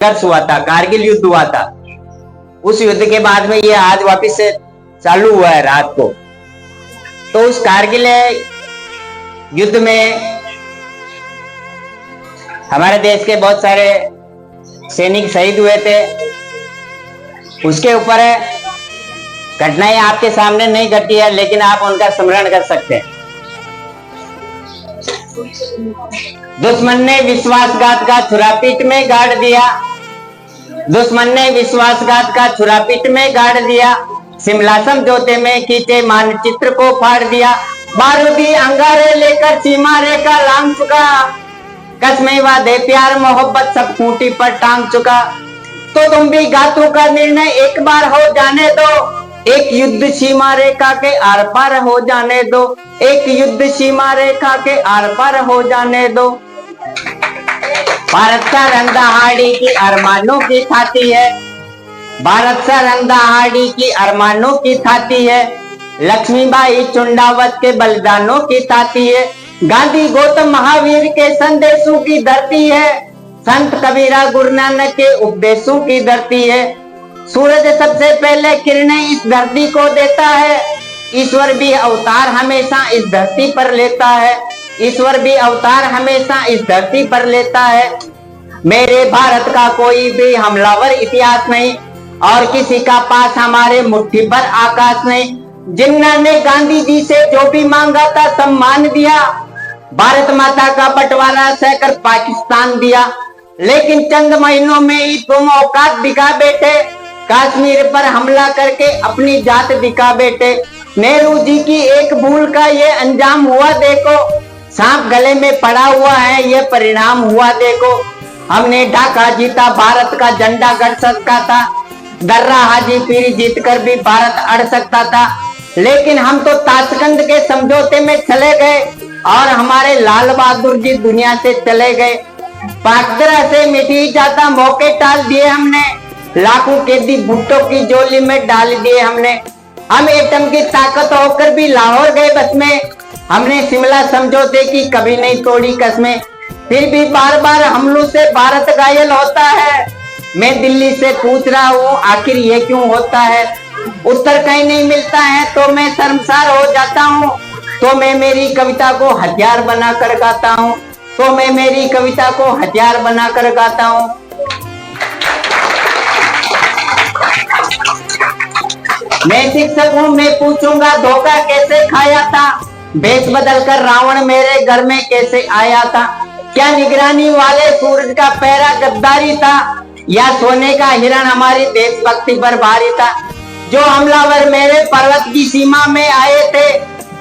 संघर्ष हुआ था, कारगिल युद्ध हुआ था। उस युद्ध के बाद में ये आज वापिस से चालू हुआ है रात को। तो उस कारगिल युद्ध में हमारे देश के बहुत सारे सैनिक शहीद हुए थे। उसके ऊपर घटनाएं आपके सामने नहीं घटी है, लेकिन आप उनका स्मरण कर सकते हैं। दुश्मन ने विश्वासघात का छुरा पीठ में गाड़ दिया, दुश्मन ने विश्वासघात का छुरा पीठ में गाड़ दिया, शिमला समझौते में खींचे मानचित्र को फाड़ दिया, बारूदी अंगारे लेकर सीमा रेखा लांघ चुका, कसमें वादे प्यार मोहब्बत सब खूंटी पर टांग चुका। तो तुम भी घातों का निर्णय एक बार हो जाने दो, एक युद्ध सीमा रेखा के आर पार हो जाने दो, एक युद्ध सीमा रेखा के आर पार हो जाने दो। भारत का रंग दहाड़ी की अरमानों की थाती है, भारत का रंग दहाड़ी की अरमानों की थाती है, लक्ष्मीबाई चुंडावत के बलिदानों की थाती है, गांधी गौतम महावीर के संदेशों की धरती है, संत कबीरा गुरु नानक के उपदेशों की धरती है। सूरज सबसे पहले किरणें इस धरती को देता है, ईश्वर भी अवतार हमेशा इस धरती पर लेता है, ईश्वर भी अवतार हमेशा इस धरती पर लेता है। मेरे भारत का कोई भी हमलावर इतिहास नहीं, और किसी का पास हमारे मुट्ठी पर आकाश नहीं। जिन्होंने गांधी जी से जो भी मांगा था सम्मान दिया, भारत माता का बंटवारा सहकर पाकिस्तान दिया, लेकिन चंद महीनों में ही तुम औकात दिखा बैठे, कश्मीर पर हमला करके अपनी जात दिखा बैठे। नेहरू जी की एक भूल का ये अंजाम हुआ देखो, सांप गले में पड़ा हुआ है ये परिणाम हुआ देखो। हमने ढाका जीता, भारत का झंडा गड़ सकता था, दर्रा हाजी पीर जीतकर भी भारत अड़ सकता था, लेकिन हम तो ताशकंद के समझौते में चले गए और हमारे लाल बहादुर जी दुनिया से चले गए। पाकदरा से मिटी जाता मौके टाल दिए हमने, लाखों कैदी भुट्टो की झोली में डाल दिए हमने। हम एटम की ताकत होकर भी लाहौर गए बस में, हमने शिमला समझौते की कभी नहीं तोड़ी कस्में, फिर भी बार बार हमलों से भारत घायल होता है। मैं दिल्ली से पूछ रहा हूँ आखिर ये क्यों होता है, उत्तर कहीं नहीं मिलता है तो मैं शर्मसार हो जाता हूँ। तो मैं मेरी कविता को हथियार बनाकर गाता हूँ, तो मैं मेरी कविता को हथियार बनाकर गाता हूँ। मैं शिक्षक हूँ, मैं पूछूंगा धोखा कैसे खाया था, भेष बदलकर रावण मेरे घर में कैसे आया था। क्या निगरानी वाले सूरज का पहरा गद्दारी था, या सोने का हिरण हमारी देशभक्ति पर भारी था। जो हमलावर मेरे पर्वत की सीमा में आए थे,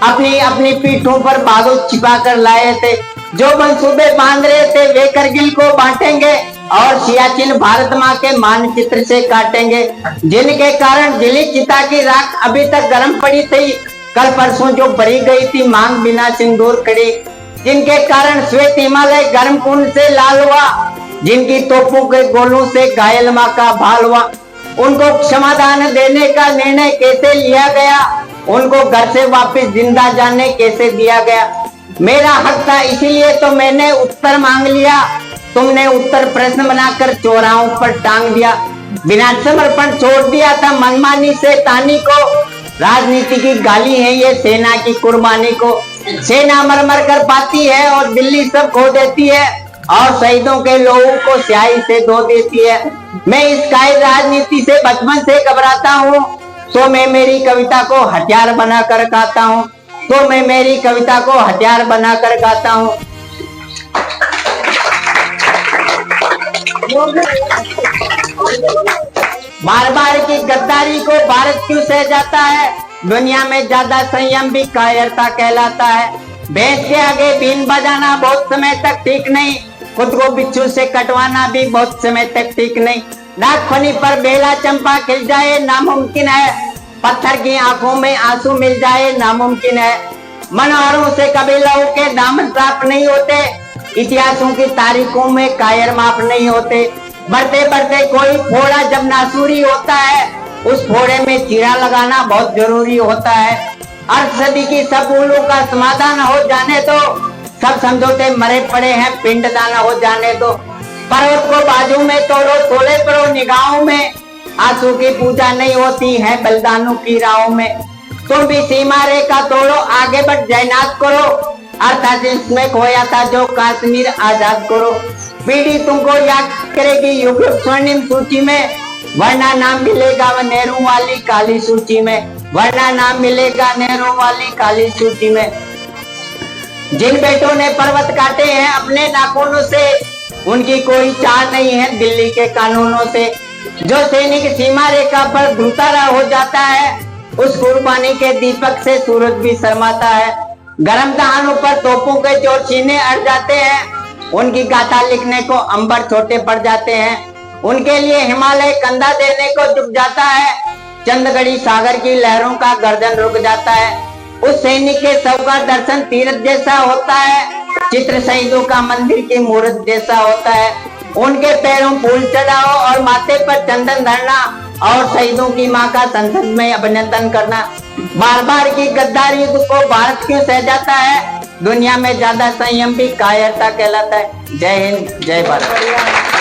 अपनी अपनी पीठों पर बारूद छिपा कर लाए थे। जो मंसूबे बांध रहे थे वे करगिल को बांटेंगे और सियाचिन भारत माँ के मानचित्र से काटेंगे। जिनके कारण दिल्ली चिता की राख अभी तक गर्म पड़ी थी, कल परसों जो भरी गई थी मांग बिना सिंदूर खड़ी। जिनके कारण श्वेत हिमालय गर्म कुंड से लाल हुआ, जिनकी तोपों के गोलों से घायल माँ का भाल हुआ। उनको क्षमादान देने का निर्णय कैसे लिया गया, उनको घर से वापस जिंदा जाने कैसे दिया गया। मेरा हक था इसीलिए तो मैंने उत्तर मांग लिया, तुमने उत्तर प्रश्न बनाकर चौराहों पर टांग दिया। बिना समर्पण छोड़ दिया था मनमानी से तानी को, राजनीति की गाली है ये सेना की कुर्बानी को। सेना मर मर कर पाती है और दिल्ली सब खो देती है, और शहीदों के लोगों को स्याही से धो देती है। मैं इस कायद राजनीति से बचपन से घबराता हूँ, तो मैं मेरी कविता को हथियार बनाकर गाता हूँ, तो मैं मेरी कविता को हथियार बनाकर गाता हूँ। बार बार की गद्दारी को भारत क्यों सह जाता है, दुनिया में ज्यादा संयम भी कायरता कहलाता है। भैंस के आगे बीन बजाना बहुत समय तक ठीक नहीं, खुद को बिच्छू से कटवाना भी बहुत समय तक ठीक नहीं। नागफनी पर बेला चंपा खिल जाए नामुमकिन है, पत्थर की आंखों में आंसू मिल जाए नामुमकिन है। मनोहरों से कभी लहू के दामन साफ नहीं होते, इतिहासों की तारीखों में कायर माफ नहीं होते। बढ़ते बढ़ते कोई फोड़ा जब नासूरी होता है, उस फोड़े में चीरा लगाना बहुत जरूरी होता है। अर्ध सदी की सब भूलों का समाधान हो जाने दो, सब समझौते मरे पड़े हैं पिंडदान हो जाने दो। पर्वत को बाजू में तोड़ो, थोड़े पड़ो निगाहों में, आंसू की पूजा नहीं होती है बलिदानों की राहों में। तुम भी सीमा रेखा तोड़ो, आगे बढ़ जयनाद करो, अर्थात में खोया था जो कश्मीर आजाद करो। पीढ़ी तुमको याद करेगी युग स्वर्णिम सूची में, वरना नाम मिलेगा वह नेहरू वाली काली सूची में, वरना नाम मिलेगा नेहरू वाली काली सूची में। जिन बेटों ने पर्वत काटे हैं अपने नाखूनों से, उनकी कोई चाह नहीं है दिल्ली के कानूनों से। जो सैनिक सीमा रेखा पर धुतारा हो जाता है, उस कुर्बानी के दीपक से सूरज भी शर्माता है। गर्म दहानों पर तोपों के जो सीने अड़ जाते हैं, उनकी गाथा लिखने को अंबर छोटे पड़ जाते हैं। उनके लिए हिमालय कंधा देने को झुक जाता है, चंदगढ़ी सागर की लहरों का गर्दन रुक जाता है। उस सैनिक के शव का दर्शन तीर्थ जैसा होता है, चित्र शहीदों का मंदिर की मूर्त जैसा होता है। उनके पैरों फूल चढ़ाओ और माथे पर चंदन धरना, और शहीदों की मां का संसद में अभिनंदन करना। बार बार की गद्दारी को भारत क्यों सह जाता है, दुनिया में ज्यादा संयम भी कायरता कहलाता है। जय हिंद, जय भारत।